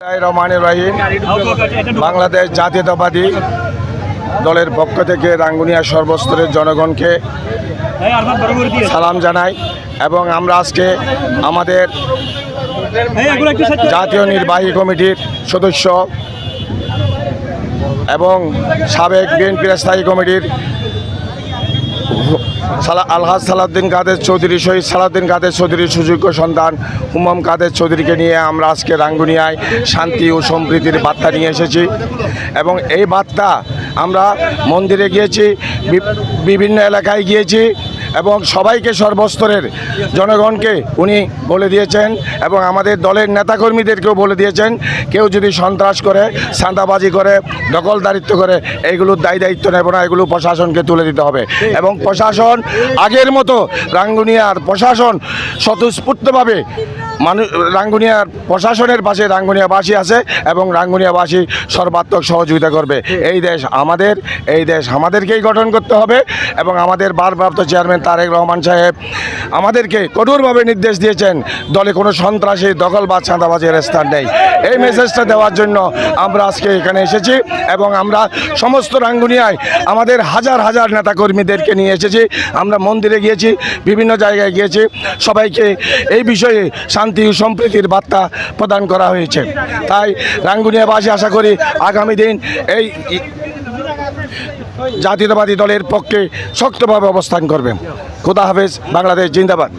রহমানির রহিম। বাংলাদেশ জাতীয়তাবাদী দলের পক্ষ থেকে রাঙ্গুনিয়া সর্বস্তরের জনগণকে সালাম জানাই এবং আমরা আজকে আমাদের জাতীয় নির্বাহী কমিটির সদস্য এবং সাবেক বিএনপির স্থায়ী কমিটির আলহাজ সালাউদ্দিন কাদের চৌধুরী, শহীদ সালাউদ্দিন কাদের চৌধুরীর সুযোগ্য সন্তান হুমাম কাদের চৌধুরীকে নিয়ে আমরা আজকে রাঙ্গুনিয়ায় শান্তি ও সম্প্রীতির বার্তা নিয়ে এসেছি এবং এই বার্তা আমরা মন্দিরে গিয়েছি, বিভিন্ন এলাকায় গিয়েছি এবং সবাইকে সর্বস্তরের জনগণকে উনি বলে দিয়েছেন এবং আমাদের দলের নেতাকর্মীদেরকেও বলে দিয়েছেন, কেউ যদি সন্ত্রাস করে, চাঁদাবাজি করে, দখলদারিত্ব করে, এইগুলোর দায়িত্ব নেব না, এগুলো প্রশাসনকে তুলে দিতে হবে এবং প্রশাসন আগের মতো রাঙ্গুনিয়ার প্রশাসন স্বতঃস্ফূর্তভাবে রাঙ্গুনিয়ার প্রশাসনের পাশে রাঙ্গুনিয়াবাসী আছে এবং রাঙ্গুনিয়াবাসী সর্বাত্মক সহযোগিতা করবে। এই দেশ আমাদের, এই দেশ আমাদেরকেই গঠন করতে হবে এবং আমাদের ভারপ্রাপ্ত চেয়ারম্যান তারেক রহমান সাহেব আমাদেরকে কঠোরভাবে নির্দেশ দিয়েছেন, দলে কোনো সন্ত্রাসী, দখল বা চাঁদাবাজের স্থান নেই। এই মেসেজটা দেওয়ার জন্য আমরা আজকে এখানে এসেছি এবং আমরা সমস্ত রাঙ্গুনিয়ায় আমাদের হাজার হাজার নেতাকর্মীদেরকে নিয়ে এসেছি। আমরা মন্দিরে গিয়েছি, বিভিন্ন জায়গায় গিয়েছি, সবাইকে এই বিষয়ে শান্তি ও সম্প্রীতির বার্তা প্রদান করা হয়েছে। তাই রাঙ্গুনিয়াবাসী আশা করি আগামী দিন এই জাতীয়তাবাদী দলের পক্ষে শক্তভাবে অবস্থান করবেন। খোদা হাফেজ। বাংলাদেশ জিন্দাবাদ।